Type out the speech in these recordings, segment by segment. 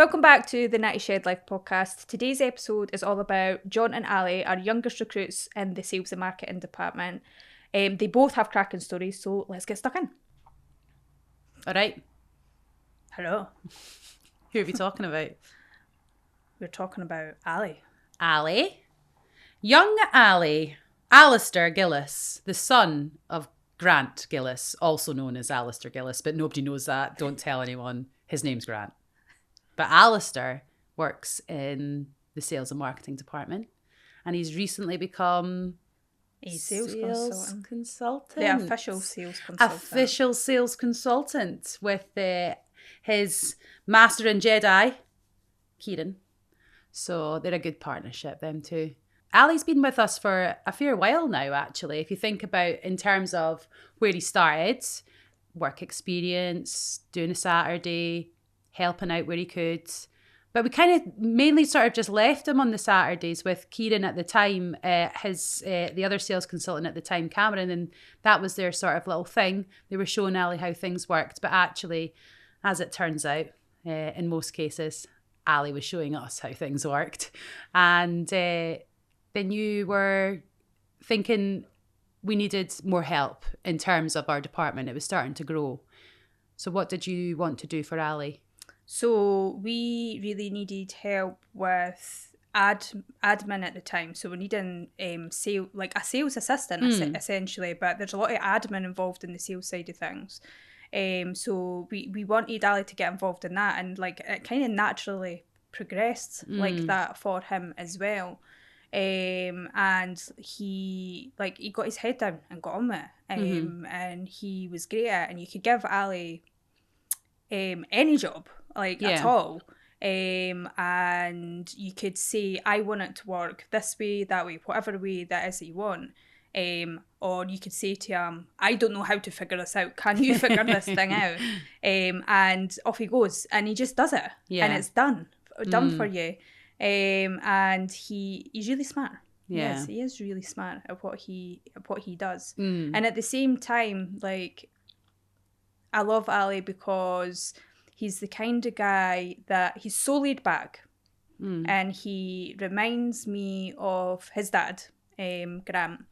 Welcome back to the NattyShedLife podcast. Today's episode is all about John and Ali, our youngest recruits in the sales and marketing department. They both have cracking stories, so let's get stuck in. All right. Hello. Who are we talking about? We're talking about Ali. Ali. Young Ali. Alistair Gillies, the son of Grant Gillies, also known as Alistair Gillies, but nobody knows that. Don't tell anyone. His name's Grant. But Alistair works in the sales and marketing department, and he's recently become a sales consultant. The official sales consultant. Official sales consultant with his master in Jedi, Kieran. So they're a good partnership, them two. Ali's been with us for a fair while now, actually. If you think about in terms of where he started, work experience, doing a Saturday, helping out where he could. But we kind of mainly sort of just left him on the Saturdays with Kieran at the time, the other sales consultant at the time, Cameron, and that was their sort of little thing. They were showing Ali how things worked, but actually, as it turns out, in most cases, Ali was showing us how things worked. And then you were thinking we needed more help in terms of our department. It was starting to grow. So what did you want to do for Ali? So we really needed help with admin at the time. So we're needing a sales assistant essentially, but there's a lot of admin involved in the sales side of things. So we wanted Ali to get involved in that, and like it kind of naturally progressed like that for him as well. And he got his head down and got on with it. And he was great at it, and you could give Ali any job at all, and you could say, I want it to work this way, that way, whatever way that is that you want, or you could say to him, I don't know how to figure this out, can you figure this thing out? And off he goes, and he just does it, and it's done for you. And he's really smart. Yes, he is really smart at what he does. And at the same time, like, I love Ali because he's the kind of guy that he's so laid back, and he reminds me of his dad, Grant,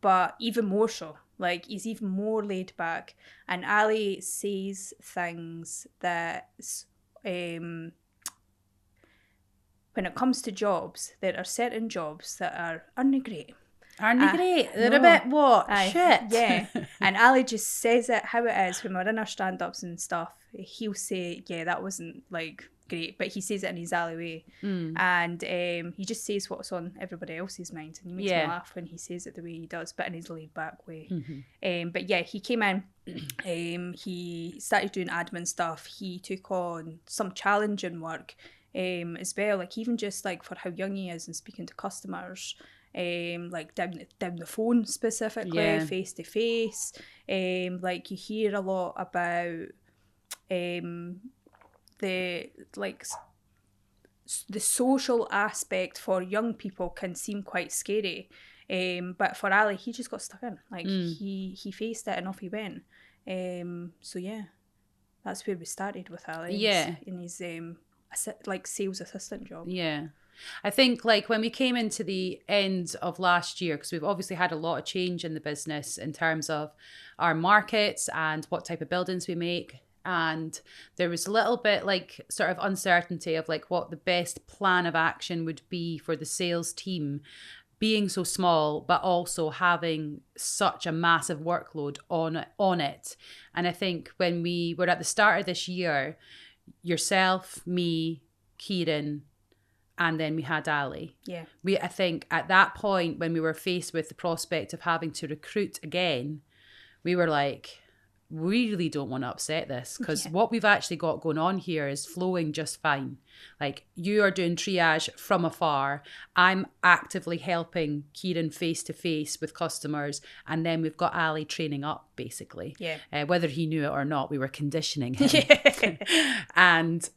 but even more so. Like, he's even more laid back, and Ali says things that when it comes to jobs, there are certain jobs that aren't great. Aren't they great? They're a bit what? Shit. Yeah. And Ali just says it how it is. When we're in our stand-ups and stuff, he'll say, yeah, that wasn't like great, but he says it in his Ali way. And he just says what's on everybody else's mind, and he makes me laugh when he says it the way he does, but in his laid back way. But yeah, he came in, he started doing admin stuff, he took on some challenging work as well, like even just like for how young he is and speaking to customers, like down the phone specifically, face to face. Like you hear a lot about the social aspect for young people can seem quite scary. But for Ali, he just got stuck in. Like he faced it and off he went. So yeah, that's where we started with Ali. Yeah, in his sales assistant job. Yeah. I think like when we came into the end of last year, because we've obviously had a lot of change in the business in terms of our markets and what type of buildings we make. And there was a little bit like sort of uncertainty of like what the best plan of action would be for the sales team being so small, but also having such a massive workload on it. And I think when we were at the start of this year, yourself, me, Kieran, and then we had Ali. Yeah. I think at that point when we were faced with the prospect of having to recruit again, we were like, we really don't want to upset this, because what we've actually got going on here is flowing just fine. Like, you are doing triage from afar. I'm actively helping Kieran face to face with customers. And then we've got Ali training up, basically. Yeah. Whether he knew it or not, we were conditioning him. And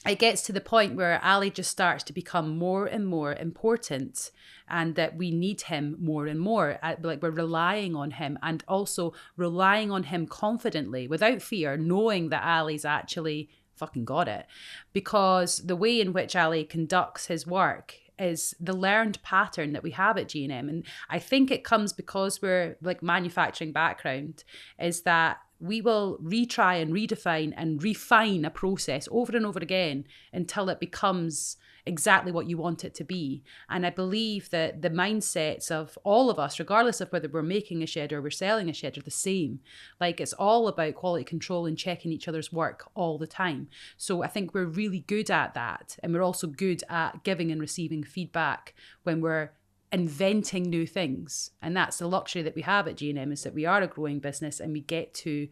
it gets to the point where Ali just starts to become more and more important, and that we need him more and more. Like, we're relying on him, and also relying on him confidently, without fear, knowing that Ali's actually fucking got it. Because the way in which Ali conducts his work is the learned pattern that we have at G&M. And I think it comes because we're like manufacturing background, is that we will retry and redefine and refine a process over and over again until it becomes exactly what you want it to be. And I believe that the mindsets of all of us, regardless of whether we're making a shed or we're selling a shed, are the same. Like, it's all about quality control and checking each other's work all the time. So I think we're really good at that. And we're also good at giving and receiving feedback when we're inventing new things. And that's the luxury that we have at G&M, is that we are a growing business and we get to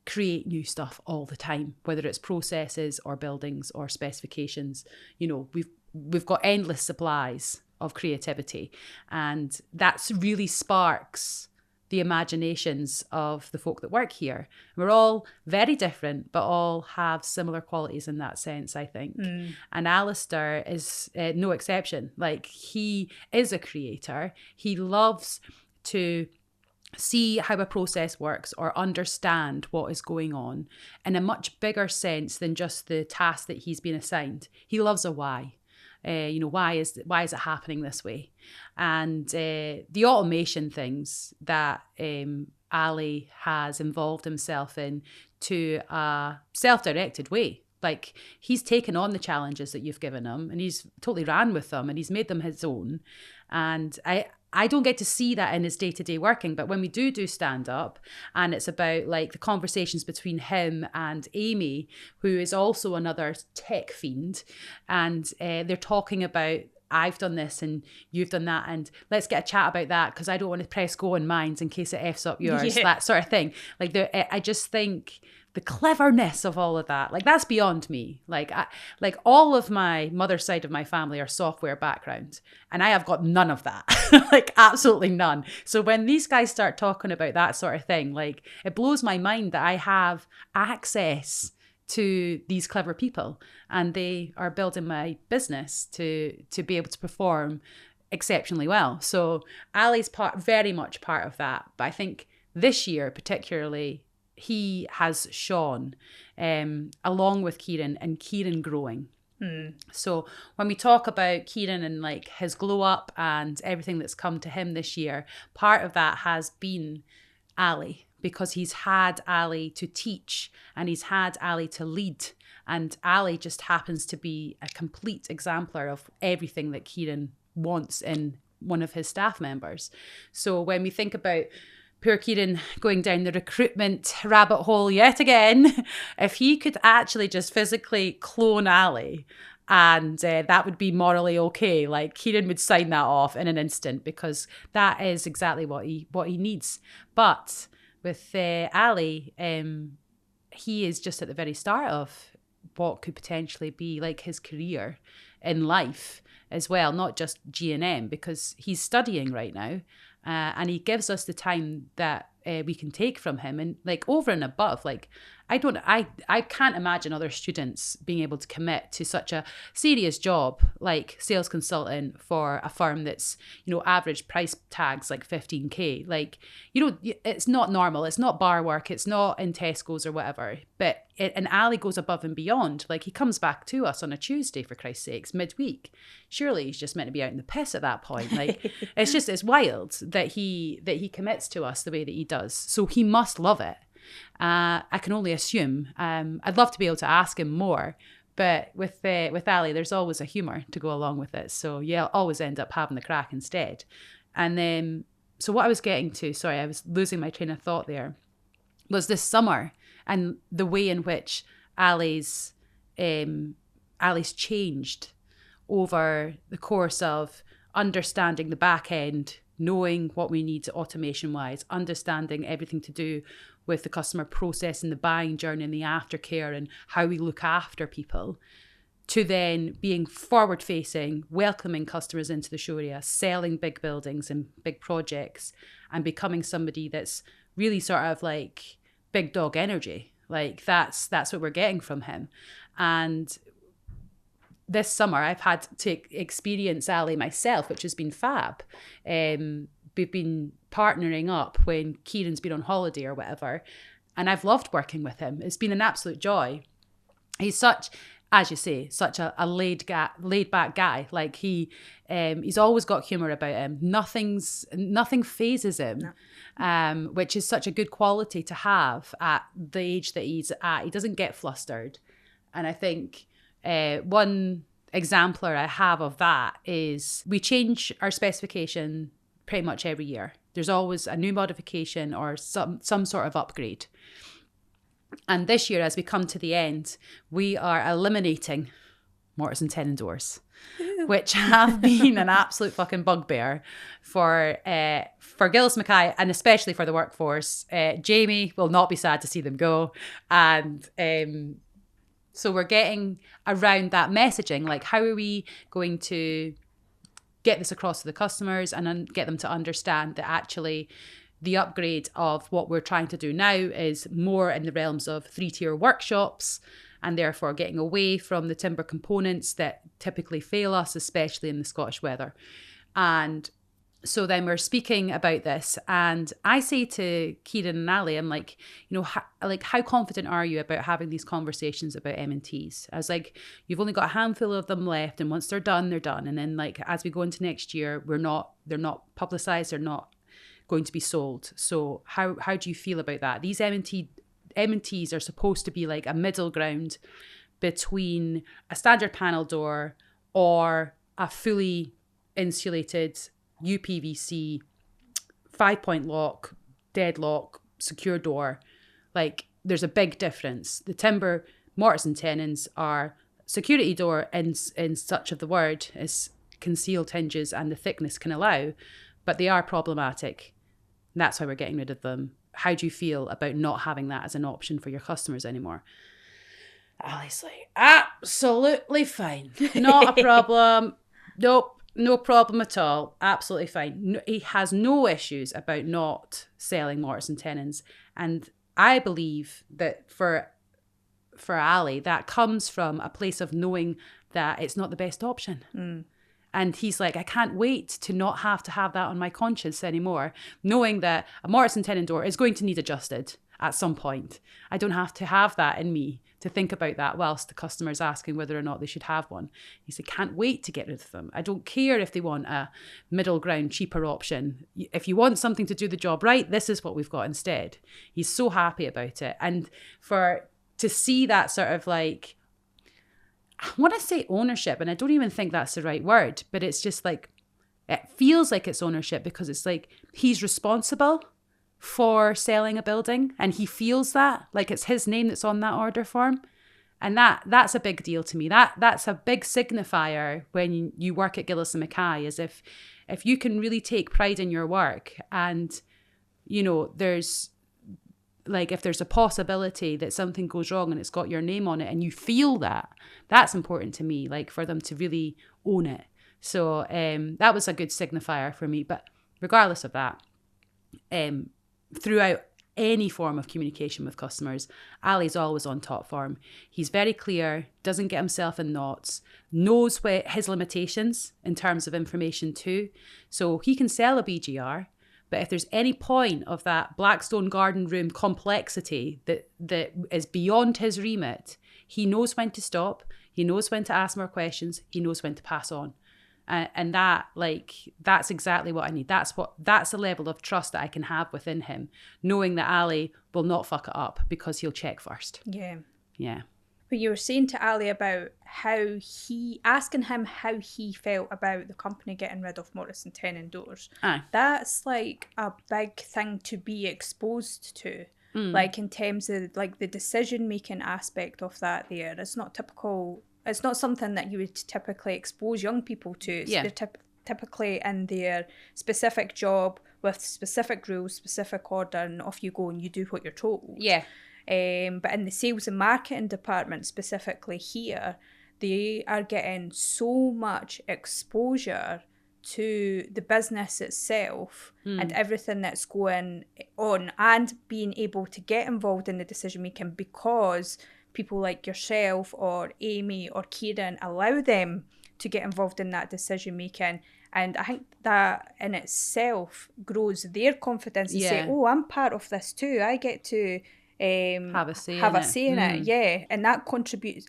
create new stuff all the time, whether it's processes or buildings or specifications. You know, we've got endless supplies of creativity, and that's really sparks the imaginations of the folk that work here. We're all very different, but all have similar qualities in that sense, I think. And Alistair is no exception. Like, he is a creator. He loves to see how a process works or understand what is going on in a much bigger sense than just the task that he's been assigned. He loves a why. Why is it happening this way? And the automation things that Ali has involved himself in to a self-directed way. Like, he's taken on the challenges that you've given him and he's totally ran with them and he's made them his own. And I don't get to see that in his day-to-day working, but when we do stand up and it's about like the conversations between him and Amy, who is also another tech fiend, and they're talking about, I've done this and you've done that, and let's get a chat about that because I don't want to press go on mine in case it F's up yours, that sort of thing. Like, I just think the cleverness of all of that, like, that's beyond me. Like, all of my mother's side of my family are software background, and I have got none of that. Like, absolutely none. So when these guys start talking about that sort of thing, like, it blows my mind that I have access to these clever people, and they are building my business to be able to perform exceptionally well. So Ali's very much part of that. But I think this year particularly, he has shone along with Kieran, and Kieran growing. So when we talk about Kieran and like his glow up and everything that's come to him this year, part of that has been Ali, because he's had Ali to teach and he's had Ali to lead. And Ali just happens to be a complete exemplar of everything that Kieran wants in one of his staff members. So when we think about poor Kieran going down the recruitment rabbit hole yet again, if he could actually just physically clone Ali, and that would be morally okay, like, Kieran would sign that off in an instant, because that is exactly what he needs. But with Ali, he is just at the very start of what could potentially be like his career in life as well, not just G&M, because he's studying right now. And he gives us the time that we can take from him, and like over and above, like, I can't imagine other students being able to commit to such a serious job like sales consultant for a firm that's, average price tags like 15K. Like, it's not normal. It's not bar work. It's not in Tesco's or whatever. But and Ali goes above and beyond. Like, he comes back to us on a Tuesday, for Christ's sakes, midweek. Surely he's just meant to be out in the piss at that point. Like, it's wild that he commits to us the way that he does. So he must love it. I can only assume. I'd love to be able to ask him more, but with Ali, there's always a humour to go along with it. So yeah, I'll always end up having the crack instead. And then, so what I was getting to, sorry, I was losing my train of thought there, was this summer and the way in which Ali's changed over the course of understanding the back end, knowing what we need automation-wise, understanding everything to do with the customer process and the buying journey and the aftercare and how we look after people, to then being forward-facing, welcoming customers into the show area, selling big buildings and big projects, and becoming somebody that's really sort of like big dog energy. Like, that's what we're getting from him. And this summer, I've had to experience Ali myself, which has been fab. We've been partnering up when Kieran's been on holiday or whatever, and I've loved working with him. It's been an absolute joy. he's such, as you say, such a laid back guy. Like he's always got humor about him. Nothing phases him, which is such a good quality to have at the age that he's at. He doesn't get flustered, and I think one exemplar I have of that is we change our specification pretty much every year. There's always a new modification or some sort of upgrade. And this year, as we come to the end, we are eliminating mortise and tenon doors, which have been an absolute fucking bugbear for Gillies Mackay and especially for the workforce. Jamie will not be sad to see them go. And so we're getting around that messaging, like how are we going to get this across to the customers and get them to understand that actually the upgrade of what we're trying to do now is more in the realms of 3-tier workshops, and therefore getting away from the timber components that typically fail us, especially in the Scottish weather. And so then we're speaking about this, and I say to Kieran and Ali, I'm like, how confident are you about having these conversations about M&Ts? I was like, you've only got a handful of them left, and once they're done, they're done. And then like as we go into next year, they're not publicised, they're not going to be sold. So how do you feel about that? These M&Ts are supposed to be like a middle ground between a standard panel door or a fully insulated UPVC 5-point lock, deadlock, secure door. Like there's a big difference. The timber mortise and tenons are security door in such of the word as concealed hinges and the thickness can allow, but they are problematic. And that's why we're getting rid of them. How do you feel about not having that as an option for your customers anymore? Ali's like, absolutely fine. Not a problem. Nope. No problem at all. Absolutely fine. He has no issues about not selling mortise and tenons. And I believe that for Ali, that comes from a place of knowing that it's not the best option. Mm. And he's like, I can't wait to not have to have that on my conscience anymore, knowing that a mortise and tenon door is going to need adjusted at some point. I don't have to have that in me to think about that whilst the customer's asking whether or not they should have one. He said, can't wait to get rid of them. I don't care if they want a middle ground, cheaper option. If you want something to do the job right, this is what we've got instead. He's so happy about it. And to see that sort of like, I want to say ownership, and I don't even think that's the right word, but it's just like, it feels like it's ownership because it's like he's responsible for selling a building and he feels that like it's his name that's on that order form. And that's a big deal to me. That's a big signifier when you work at Gillies Mackay, is if you can really take pride in your work and, there's like, if there's a possibility that something goes wrong and it's got your name on it and you feel that, that's important to me, like for them to really own it. So that was a good signifier for me. But regardless of that, throughout any form of communication with customers, Ali's always on top form. He's very clear, doesn't get himself in knots, knows his limitations in terms of information too. So he can sell a BGR, but if there's any point of that Blackstone garden room complexity that is beyond his remit, he knows when to stop, he knows when to ask more questions, he knows when to pass on. And that's exactly what I need. That's the level of trust that I can have within him, knowing that Ali will not fuck it up because he'll check first. Yeah. Yeah. But you were saying to Ali about asking him how he felt about the company getting rid of mortise and tenon doors. Aye. That's like a big thing to be exposed to. Like in terms of like the decision-making aspect of that there. It's not typical. It's not something that you would typically expose young people to. They're typically in their specific job with specific rules, specific order, and off you go and you do what you're told. Yeah. But in the sales and marketing department specifically here, they are getting so much exposure to the business itself and everything that's going on, and being able to get involved in the decision making because people like yourself or Amy or Kieran allow them to get involved in that decision making. And I think that in itself grows their confidence and say, oh, I'm part of this too. I get to have a say in it. Yeah, and that contributes.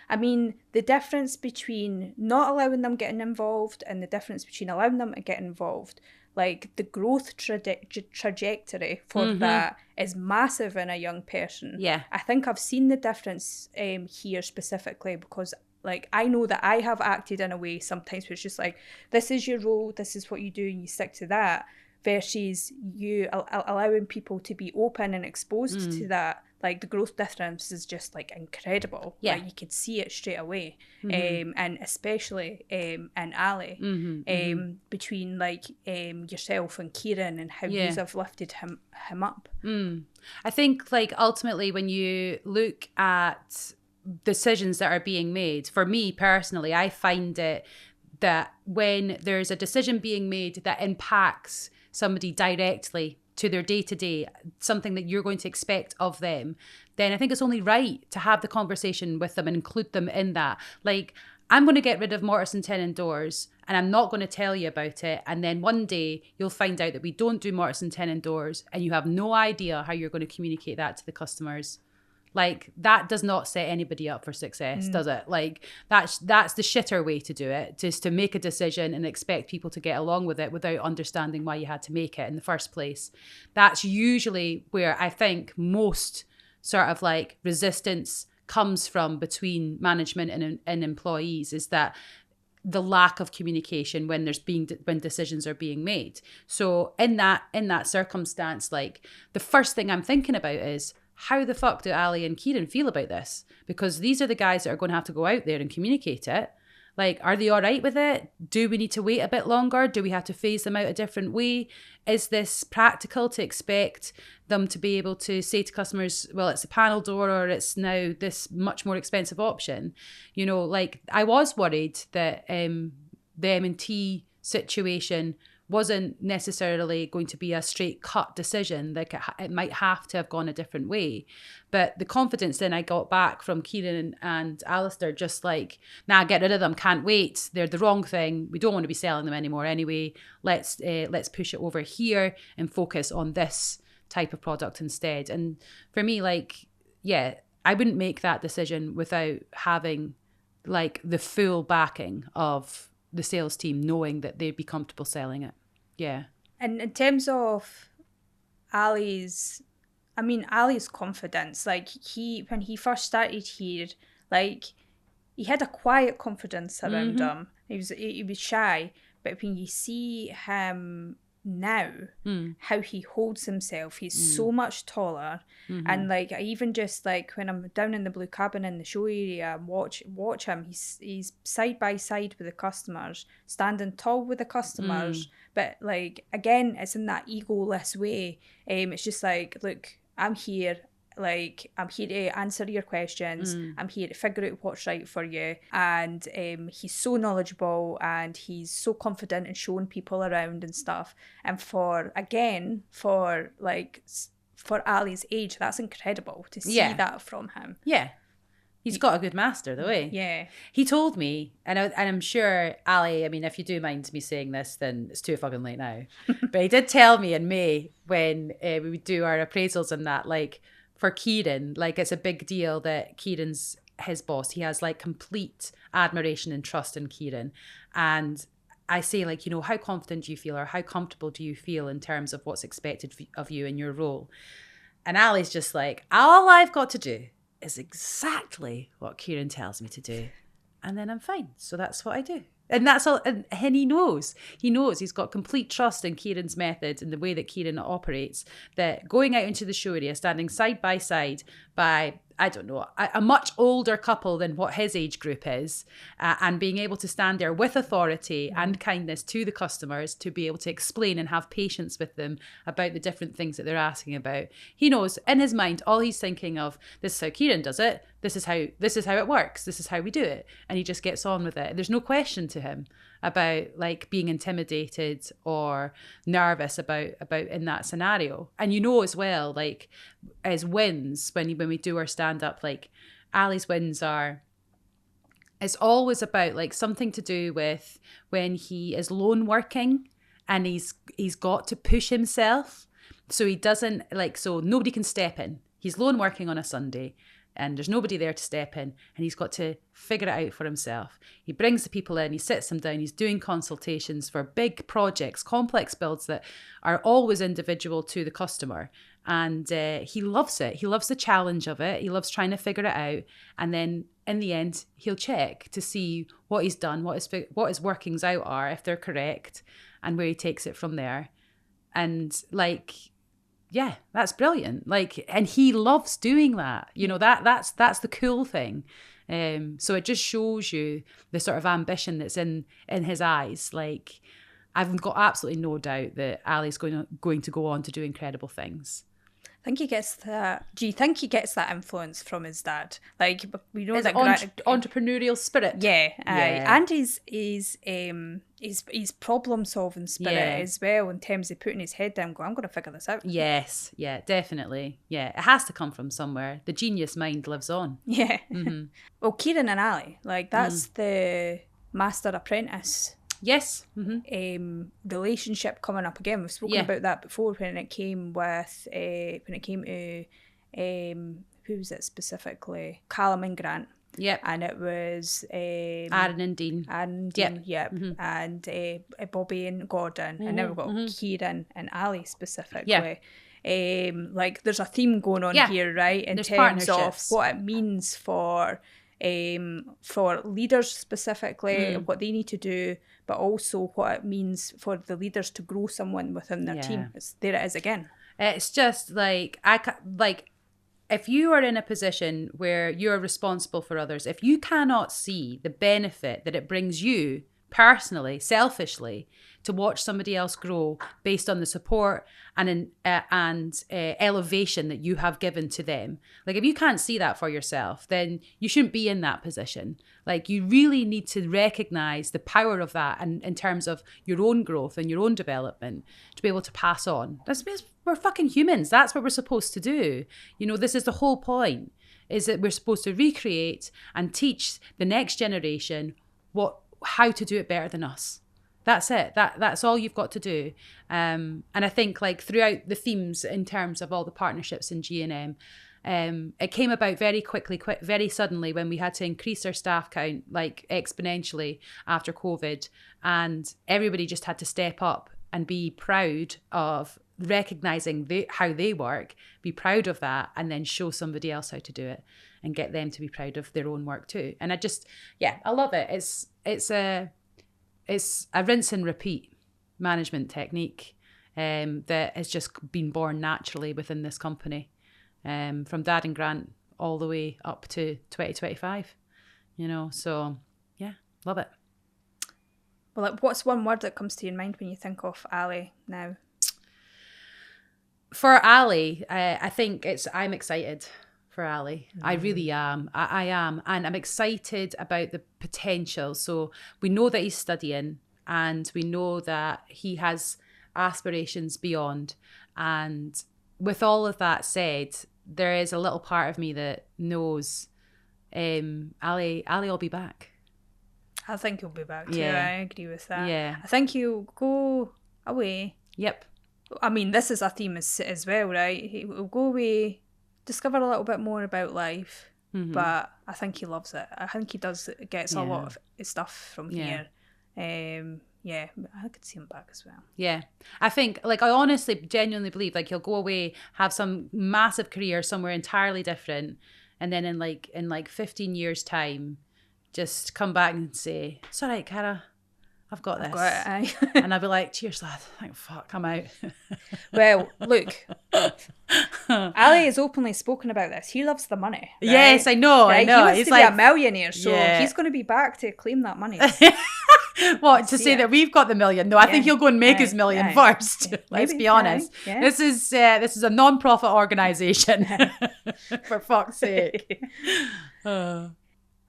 I mean, the difference between not allowing them getting involved and the difference between allowing them to get involved, like the growth trajectory for that is massive in a young person. Yeah. I think I've seen the difference here specifically because like I know that I have acted in a way sometimes where it's just like, this is your role, this is what you do, and you stick to that, versus you allowing people to be open and exposed to that. Like the growth difference is just like incredible. Yeah. Like you could see it straight away. And especially in Ali, between like yourself and Kieran and how you have lifted him up. I think like ultimately when you look at decisions that are being made, for me personally, I find it that when there's a decision being made that impacts somebody directly to their day-to-day, something that you're going to expect of them, then I think it's only right to have the conversation with them and include them in that. Like, I'm going to get rid of mortise and tenon doors and I'm not going to tell you about it. And then one day you'll find out that we don't do mortise and tenon doors and you have no idea how you're going to communicate that to the customers. Like, that does not set anybody up for success, does it? Like, that's the shitter way to do it, just to make a decision and expect people to get along with it without understanding why you had to make it in the first place. That's usually where I think most sort of like resistance comes from between management and employees, is that the lack of communication when decisions are being made. So in that circumstance, like, the first thing I'm thinking about is, how the fuck do Ali and Kieran feel about this? Because these are the guys that are going to have to go out there and communicate it. Like, are they all right with it? Do we need to wait a bit longer? Do we have to phase them out a different way? Is this practical to expect them to be able to say to customers, well, it's a panel door or it's now this much more expensive option? You know, like, I was worried that the M&T situation wasn't necessarily going to be a straight cut decision. Like, it might have to have gone a different way. But the confidence then I got back from Kieran and Alistair, just like, nah, get rid of them, can't wait. They're the wrong thing. We don't want to be selling them anymore anyway. Let's push it over here and focus on this type of product instead. And for me, like, yeah, I wouldn't make that decision without having like the full backing of the sales team, knowing that they'd be comfortable selling it. Yeah. And in terms of Ali's confidence, like, when he first started here, like, he had a quiet confidence around him. He was shy, but when you see him now, how he holds himself, he's so much taller. And like, I even just like when I'm down in the blue cabin in the show area and watch him, he's side by side with the customers, standing tall with the customers, but like, again, it's in that egoless way. It's just like, look, I'm here. Like, I'm here to answer your questions. I'm here to figure out what's right for you. And he's so knowledgeable and he's so confident in showing people around and stuff. And for Ali's age, that's incredible to see that from him. Yeah. He's got a good master, though, eh? Yeah. He told me, and I'm sure, Ali, I mean, if you do mind me saying this, then it's too fucking late now. But he did tell me in May when we would do our appraisals and that, like, for Kieran, like, it's a big deal that Kieran's his boss. He has like complete admiration and trust in Kieran. And I say, like, you know, how confident do you feel, or how comfortable do you feel in terms of what's expected of you in your role? And Ali's just like, all I've got to do is exactly what Kieran tells me to do. And then I'm fine. So that's what I do. And that's all. And he knows. He's got complete trust in Kieran's method and the way that Kieran operates, that going out into the show area, standing side by side by, I don't know, a much older couple than what his age group is, and being able to stand there with authority and kindness to the customers to be able to explain and have patience with them about the different things that they're asking about. He knows in his mind, all he's thinking of, this is how Kieran does it. This is how it works. This is how we do it. And he just gets on with it. There's no question to him about like being intimidated or nervous about in that scenario. And you know as well, like, as wins, when we do our stand-up, like, Ali's wins are, it's always about like something to do with when he is lone working and he's got to push himself. So he doesn't, like, so nobody can step in. He's lone working on a Sunday and there's nobody there to step in, and he's got to figure it out for himself. He brings the people in, he sits them down, he's doing consultations for big projects, complex builds that are always individual to the customer. And he loves it. He loves the challenge of it. He loves trying to figure it out. And then in the end, he'll check to see what he's done, what his workings out are, if they're correct, and where he takes it from there. And like, yeah, that's brilliant. Like, and he loves doing that. You know, that's the cool thing. So it just shows you the sort of ambition that's in his eyes. Like, I've got absolutely no doubt that Ali's going to go on to do incredible things. I think he gets that. Do you think he gets that influence from his dad? Like, we know His that entrepreneurial spirit. Yeah, and his problem solving spirit as well, in terms of putting his head down, going, I'm going to figure this out. Yes, yeah, definitely. Yeah, it has to come from somewhere. The genius mind lives on. Yeah. Mm-hmm. Well, Kieran and Ali, like, that's the master apprentice. Yes. Relationship coming up again. We've spoken about that before when it came to who was it specifically? Callum and Grant. Yep. And it was Aaron and Dean. Yep. Mm-hmm. And Bobby and Gordon. Mm-hmm. And now we've got Kieran and Ali specifically. Yeah. Like, there's a theme going on here, right? In terms of what it means for leaders specifically, what they need to do, but also what it means for the leaders to grow someone within their team. There it is again. It's just like, if you are in a position where you're responsible for others, if you cannot see the benefit that it brings you personally, selfishly, to watch somebody else grow based on the support and elevation that you have given to them. Like, if you can't see that for yourself, then you shouldn't be in that position. Like, you really need to recognize the power of that, and in terms of your own growth and your own development, to be able to pass on. That's because we're fucking humans. That's what we're supposed to do. You know, this is the whole point, is that we're supposed to recreate and teach the next generation how to do it better than us. That's it. That's all you've got to do. And I think, like, throughout the themes in terms of all the partnerships in G&M, it came about very quickly, very suddenly, when we had to increase our staff count, like, exponentially after COVID, and everybody just had to step up and be proud of recognizing how they work, be proud of that, and then show somebody else how to do it and get them to be proud of their own work too. And I love it. It's a rinse and repeat management technique that has just been born naturally within this company, from Dad and Grant all the way up to 2025, you know. So yeah, love it. Well, like, what's one word that comes to your mind when you think of Ali now? For Ali, I think I'm excited for Ali. I really am. I am. And I'm excited about the potential. So we know that he's studying, and we know that he has aspirations beyond. And with all of that said, there is a little part of me that knows Ali will be back. I think he'll be back too. Yeah. I agree with that. Yeah. I think he'll go away. Yep. I mean, this is a theme as well, right? He'll go away, discover a little bit more about life, but I think he loves it. I think he gets a lot of stuff from here. Yeah, I could see him back as well. Yeah. I think, like, I honestly, genuinely believe, like, he'll go away, have some massive career somewhere entirely different, and then in 15 years' time, just come back and say, it's all right, Cara, I've got this. And I'll be like, cheers, lad. Thank fuck, I'm out. Well, look, Ali has openly spoken about this. He loves the money. Right? Yes, I know. Right? I know. He wants to be a millionaire, so he's going to be back to claim that money. What, to say that we've got the million? No, I think he'll go and make his million first. Let's be honest. Yeah. This is a non-profit organisation. For fuck's sake.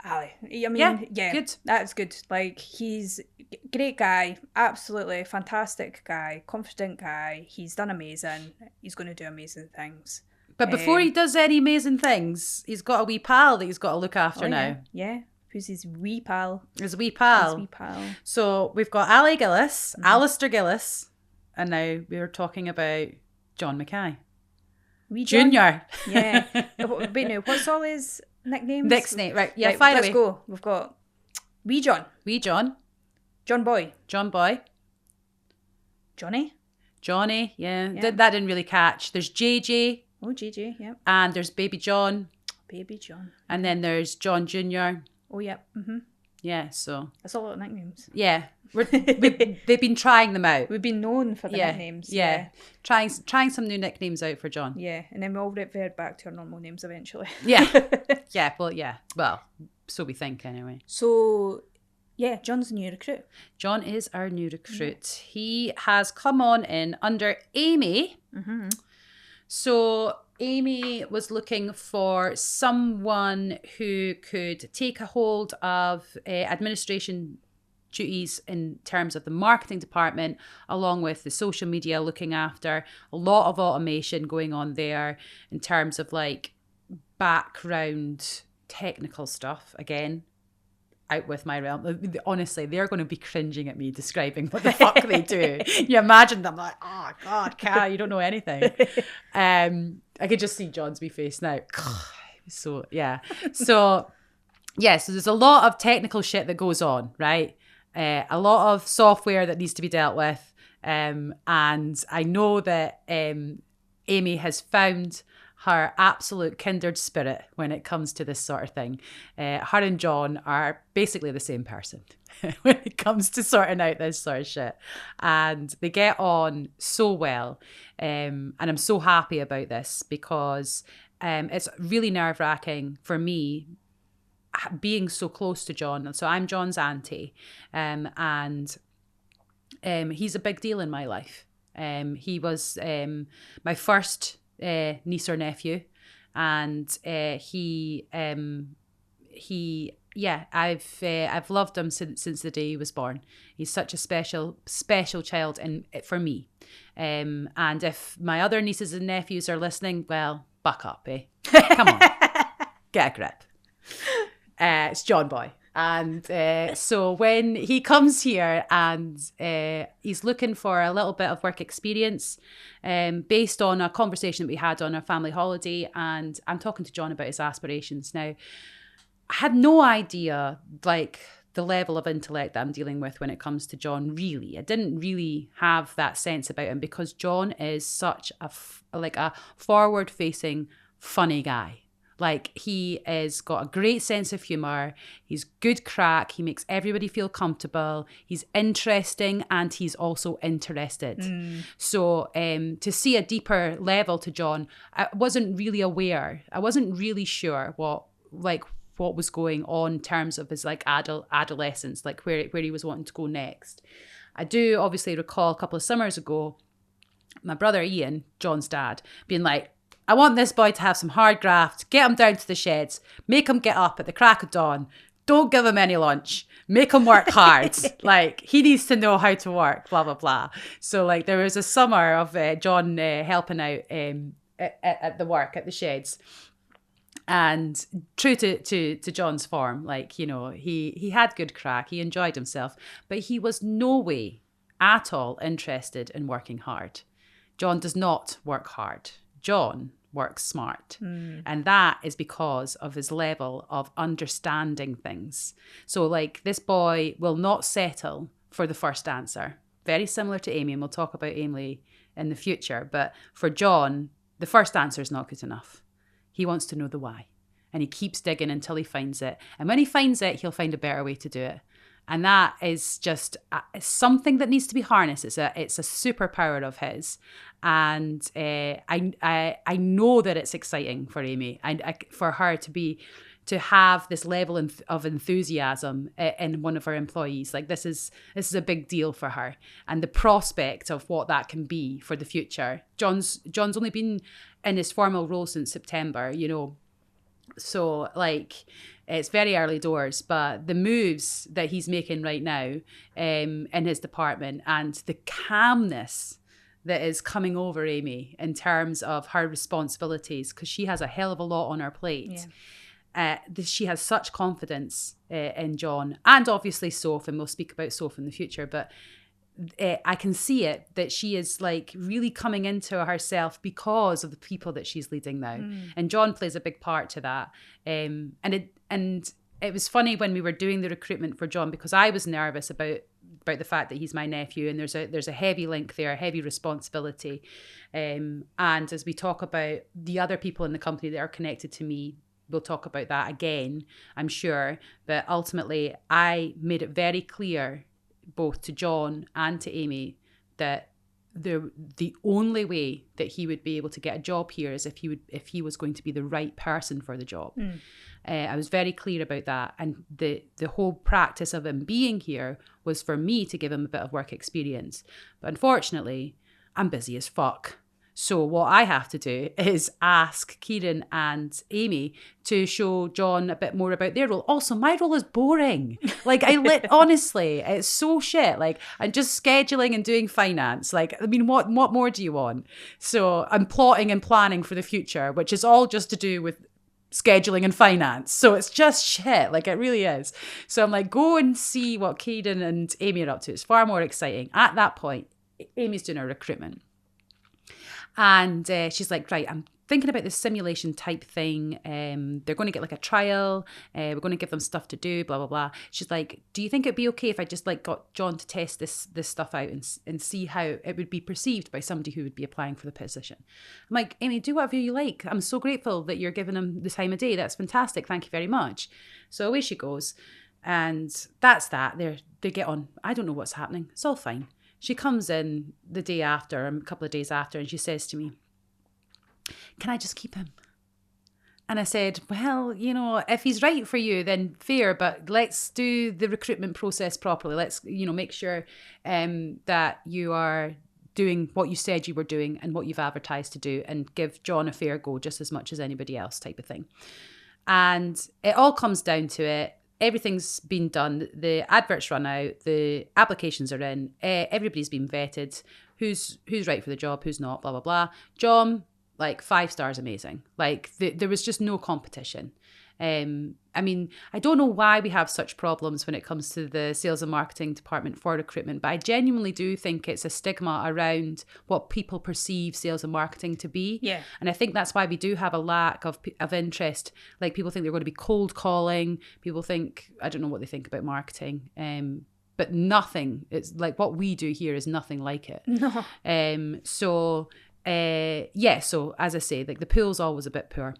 Ali, I mean, yeah, good. That's good. Like, he's a great guy, absolutely fantastic guy, confident guy. He's done amazing. He's going to do amazing things. But before he does any amazing things, he's got a wee pal that he's got to look after now. Yeah. Who's his wee pal? His wee pal. So we've got Ali Gillis, Alistair Gillis, and now we're talking about John Mackay. Wee John. Junior. Yeah. Wait, no, what's all his nicknames? Next name, right? Yeah, Right, fire let's away. go. We've got Wee John, Wee John, John Boy, John Boy, Johnny. Johnny. Yeah, Yeah. that didn't really catch. There's JJ, Oh, JJ, yep. and there's Baby John, Baby John. and then there's John Junior. Oh, yep. Yeah, so That's a lot of nicknames. yeah, they've been trying them out. We've been known for the Yeah, nicknames. yeah, trying some new nicknames out for John. Yeah, and then we'll revert back to our normal names eventually. Yeah, well, so we think anyway. So, yeah, John's the new recruit. John is our new recruit. He has come on in under Amy. So Amy was looking for someone who could take a hold of administration duties in terms of the marketing department, along with the social media, looking after a lot of automation going on there in terms of like background technical stuff. Again, out with my realm. Honestly, they're going to be cringing at me describing what the fuck they do. You imagine them like, oh God, Kat, you don't know anything. I could just see John's wee face now. So so there's a lot of technical shit that goes on, right? A lot of software that needs to be dealt with, and I know that Amy has found her absolute kindred spirit when it comes to this sort of thing. Her and John are basically the same person when it comes to sorting out this sort of shit. And they get on so well. And I'm so happy about this because it's really nerve-wracking for me being so close to John. So I'm John's auntie. And he's a big deal in my life. He was my first niece or nephew, and I've loved him since the day he was born. He's such a special child for me. And if my other nieces and nephews are listening, well, buck up, eh? Come on, get a grip. It's John Boy. And so when he comes here and he's looking for a little bit of work experience based on a conversation that we had on our family holiday, and I'm talking to John about his aspirations. Now, I had no idea like the level of intellect that I'm dealing with when it comes to John, really. I didn't really have that sense about him because John is such a forward-facing, funny guy. Like, he has got a great sense of humour. He's good crack. He makes everybody feel comfortable. He's interesting and he's also interested. So to see a deeper level to John, I wasn't really aware. I wasn't really sure what was going on in terms of his like adolescence, like where he was wanting to go next. I do obviously recall a couple of summers ago, my brother Ian, John's dad, being like, I want this boy to have some hard graft, get him down to the sheds, make him get up at the crack of dawn, don't give him any lunch, make him work hard. Like, he needs to know how to work, blah, blah, blah. So like there was a summer of John helping out at the work, at the sheds. And true to John's form, like, you know, he had good crack, he enjoyed himself, but he was no way at all interested in working hard. John does not work hard. John works smart. And that is because of his level of understanding things. So like, this boy will not settle for the first answer. Very similar to Amy, and we'll talk about Amy in the future. But for John, the first answer is not good enough. He wants to know the why. And he keeps digging until he finds it. And when he finds it, he'll find a better way to do it. And that is just something that needs to be harnessed. It's a superpower of his. And I know that it's exciting for Amy and for her to have this level of enthusiasm in one of her employees. Like, this is a big deal for her, and the prospect of what that can be for the future. John's only been in his formal role since September, you know, so like it's very early doors, but the moves that he's making right now in his department and the calmness that is coming over Amy in terms of her responsibilities, because she has a hell of a lot on her plate. Yeah. She has such confidence in John, and obviously Soph, and we'll speak about Soph in the future, but I can see it, that she is like really coming into herself because of the people that she's leading now. And John plays a big part to that. And it was funny when we were doing the recruitment for John, because I was nervous about the fact that he's my nephew, and there's a heavy link there, a heavy responsibility. And as we talk about the other people in the company that are connected to me, we'll talk about that again, I'm sure. But ultimately, I made it very clear, both to John and to Amy, that the only way that he would be able to get a job here is if he was going to be the right person for the job. I was very clear about that, and the whole practice of him being here was for me to give him a bit of work experience. But unfortunately, I'm busy as fuck. So what I have to do is ask Kieran and Amy to show John a bit more about their role. Also, my role is boring. Like, honestly, it's so shit. Like, I'm just scheduling and doing finance. Like, I mean, what more do you want? So I'm plotting and planning for the future, which is all just to do with scheduling and finance. So it's just shit. Like, it really is. So I'm like, go and see what Kieran and Amy are up to. It's far more exciting. At that point, Amy's doing her recruitment. And she's like, right, I'm thinking about this simulation type thing. They're going to get like a trial. We're going to give them stuff to do, blah, blah, blah. She's like, do you think it'd be okay if I just like got John to test this stuff out and see how it would be perceived by somebody who would be applying for the position? I'm like, Amy, do whatever you like. I'm so grateful that you're giving him the time of day. That's fantastic. Thank you very much. So away she goes. And that's that. They get on. I don't know what's happening. It's all fine. She comes in the day after, a couple of days after, and she says to me, can I just keep him? And I said, well, you know, if he's right for you, then fair, but let's do the recruitment process properly. Let's, you know, make sure that you are doing what you said you were doing and what you've advertised to do, and give John a fair go just as much as anybody else, type of thing. And it all comes down to it. Everything's been done. The adverts run out. The applications are in. Everybody's been vetted. Who's right for the job? Who's not? Blah, blah, blah. John, like 5 stars, amazing. Like there was just no competition. I mean, I don't know why we have such problems when it comes to the sales and marketing department for recruitment, but I genuinely do think it's a stigma around what people perceive sales and marketing to be. Yeah. And I think that's why we do have a lack of interest. Like, people think they're going to be cold calling. People think, I don't know what they think about marketing. But nothing, it's like what we do here is nothing like it. No. So as I say, like the pool's always a bit poor.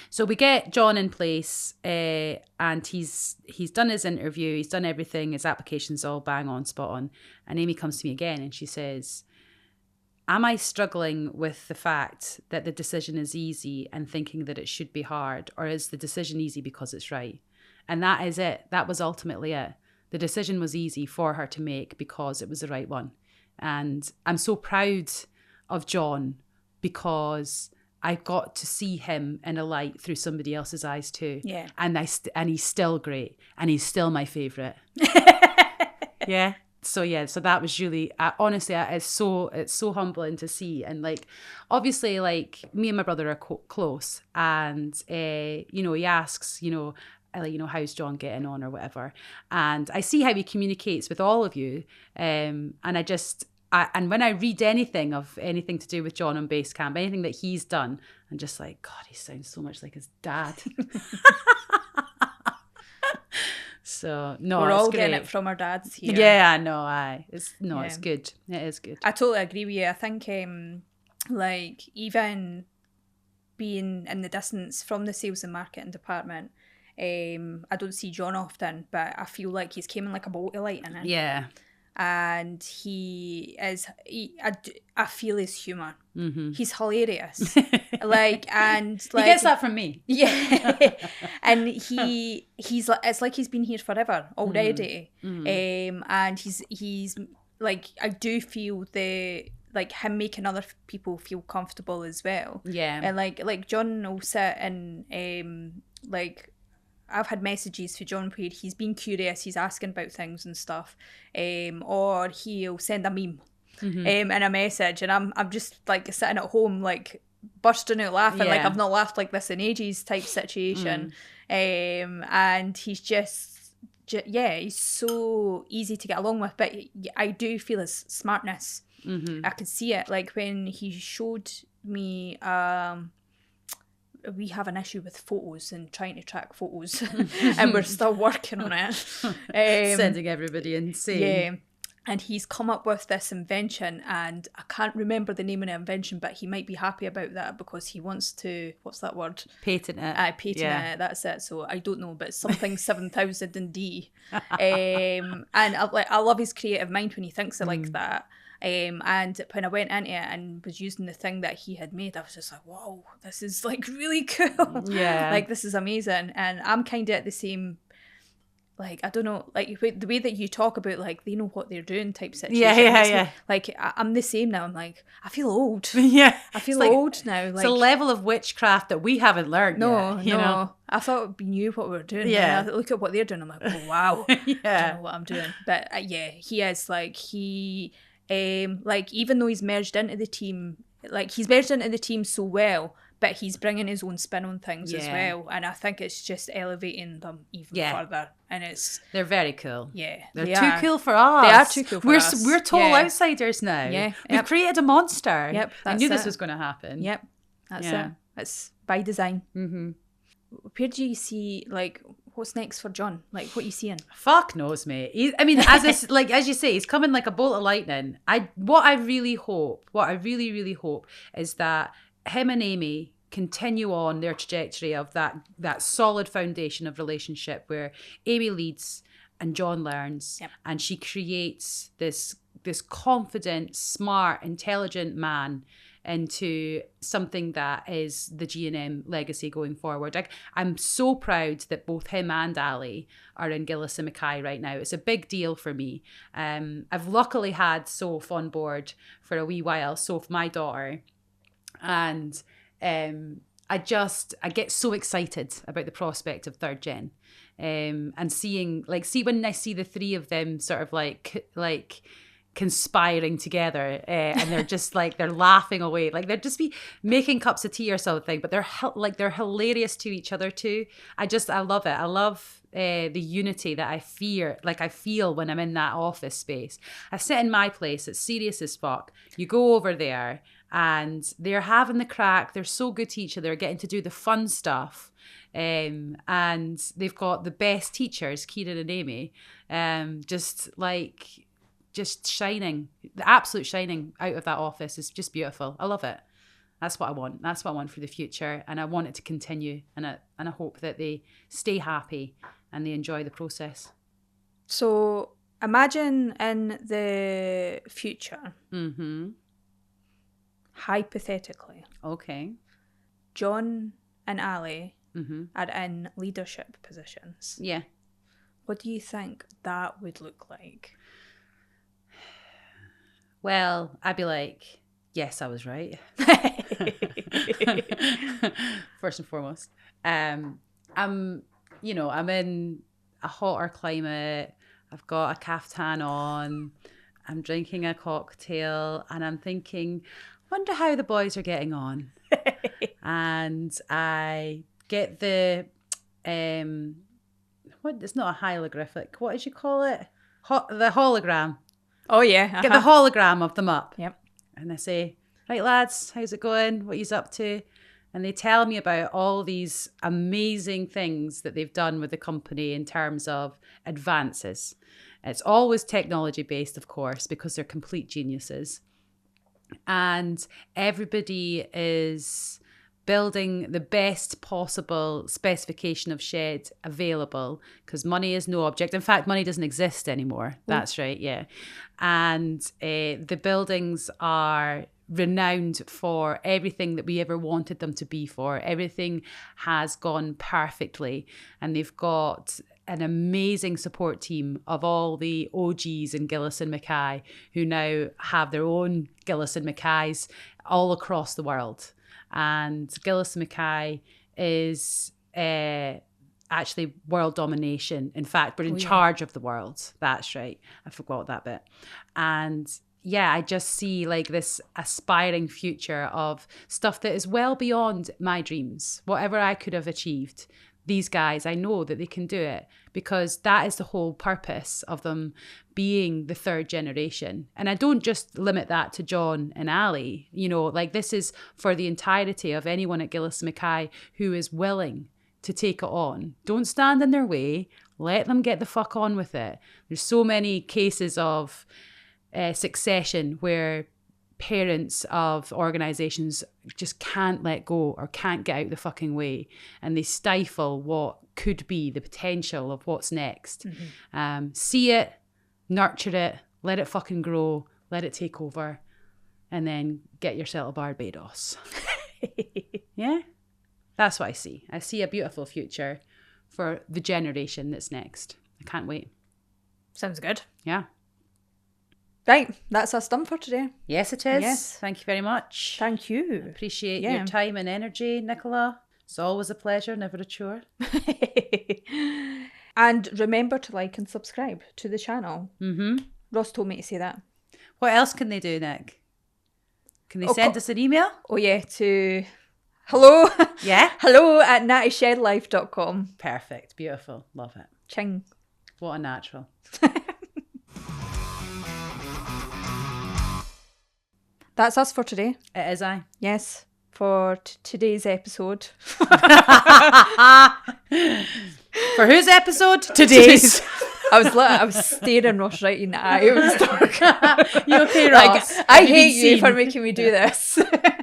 So we get John in place, and he's done his interview, he's done everything, his application's all bang on, spot on. And Amy comes to me again and she says, am I struggling with the fact that the decision is easy and thinking that it should be hard, or is the decision easy because it's right? And that is it. That was ultimately it. The decision was easy for her to make because it was the right one. And I'm so proud of John because I got to see him in a light through somebody else's eyes too. Yeah. And he's still great. And he's still my favourite. Yeah. So that was really, honestly, it's so humbling to see. And like, obviously, like, me and my brother are close. And, he asks, how's John getting on or whatever. And I see how he communicates with all of you. And and when I read anything to do with John on Basecamp, anything that he's done, I'm just like, God, he sounds so much like his dad. So no, we're all great. getting it from our dads here. Yeah, I know. It's good. It is good. I totally agree with you. I think even being in the distance from the sales and marketing department, I don't see John often, but I feel like he's came in like a bolt of lightning. Yeah. And I feel his humour. Mm-hmm. He's hilarious. He gets that from me. Yeah. And he's like, it's like he's been here forever already. Mm-hmm. And he's like, I do feel him making other people feel comfortable as well. Yeah. And like John will sit and I've had messages for John where he's been curious, he's asking about things and stuff, or he'll send a meme in a message, and I'm just like sitting at home like bursting out laughing, like I've not laughed like this in ages type situation. And he's just he's so easy to get along with, but I do feel his smartness. I could see it, like when he showed me we have an issue with photos and trying to track photos and we're still working on it. Sending everybody insane. Yeah. And he's come up with this invention, and I can't remember the name of the invention, but he might be happy about that because he wants to, what's that word? Patent it. Patent it, that's it. So I don't know, but something 7,000 in D. And I love his creative mind when he thinks it like that. And when I went into it and was using the thing that he had made, I was just like, whoa, this is like really cool. Yeah. Like, this is amazing. And I'm kind of at the same, like, I don't know, like the way that you talk about, like, they know what they're doing type situation. Yeah. Like, I'm the same now. I'm like, I feel old. Yeah. I feel old now. Like, it's a level of witchcraft that we haven't learned yet. You know? I thought we knew what we were doing. Yeah. I look at what they're doing. I'm like, oh, wow. Yeah. I don't know what I'm doing. But he is like, like, even though he's merged into the team, like, he's merged into the team so well, but he's bringing his own spin on things as well. And I think it's just elevating them even further. And they're very cool. Yeah. They're too cool for us. They are too cool for us. We're total outsiders now. Yeah. We've created a monster. Yep. I knew this was going to happen. Yep. That's it. It's by design. Mm-hmm. Where do you see, like, what's next for John? Like, what are you seeing? Fuck knows, mate. As you say, he's coming like a bolt of lightning. What I really hope is that him and Amy continue on their trajectory of that solid foundation of relationship where Amy leads and John learns, and she creates this confident, smart, intelligent man into something that is the G&M legacy going forward. I'm so proud that both him and Ali are in Gillies Mackay right now. It's a big deal for me. I've luckily had Soph on board for a wee while, Soph, my daughter, and I get so excited about the prospect of third gen, and see when I see the three of them sort of like conspiring together, and they're just like, they're laughing away, like they're just be making cups of tea or something, but they're hilarious to each other too. I love it. I love the unity that I feel when I'm in that office space. I sit in my place, it's serious as fuck. You go over there and they're having the crack, they're so good to each other, getting to do the fun stuff, and they've got the best teachers, Kieran and Amy, just shining, the absolute shining out of that office is just beautiful. I love it. That's what I want. That's what I want for the future, and I want it to continue. And I hope that they stay happy and they enjoy the process. So imagine in the future, hypothetically, okay, John and Ali are in leadership positions. Yeah. What do you think that would look like? Well, I'd be like, yes, I was right. First and foremost. I'm in a hotter climate. I've got a caftan on. I'm drinking a cocktail and I'm thinking, wonder how the boys are getting on. And I get the, it's not a hieroglyphic. What did you call it? The hologram. Oh, yeah. Get the hologram of them up. Yep. And I say, right, lads, how's it going? What are you up to? And they tell me about all these amazing things that they've done with the company in terms of advances. It's always technology-based, of course, because they're complete geniuses. And everybody is building the best possible specification of shed available, because money is no object. In fact, money doesn't exist anymore. That's right, yeah. And the buildings are renowned for everything that we ever wanted them to be for. Everything has gone perfectly, and they've got an amazing support team of all the OGs in Gillies Mackay who now have their own Gillies Mackays all across the world. And Gillies Mackay is actually world domination. In fact, we're in charge of the world. That's right. I forgot that bit. And yeah, I just see like this aspiring future of stuff that is well beyond my dreams. Whatever I could have achieved, these guys, I know that they can do it, because that is the whole purpose of them being the third generation. And I don't just limit that to John and Ali, you know, like this is for the entirety of anyone at Gillies Mackay who is willing to take it on. Don't stand in their way. Let them get the fuck on with it. There's so many cases of succession where parents of organisations just can't let go or can't get out the fucking way, and they stifle what could be the potential of what's next. See it, nurture it, let it fucking grow, let it take over, and then get yourself a Barbados. Yeah, that's what I see. I see a beautiful future for the generation that's next. I can't wait. Sounds good. Yeah. Right, that's us done for today. Yes, it is. Yes. Thank you very much. Thank you. Appreciate your time and energy, Nicola. It's always a pleasure, never a chore. And remember to like and subscribe to the channel. Ross told me to say that. What else can they do, Nick? Can they send us an email? Oh yeah, to hello. Yeah? hello at NattyShedLife.com. Perfect. Beautiful. Love it. Ching. What a natural. That's us for today. It is I. Yes, for today's episode. For whose episode? Today's. I was staring Ross right in the eye. It was dark. You okay, Ross? Like, I hate you for making me do this.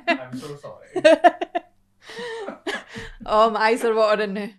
I'm so sorry. Oh, my eyes are watering now.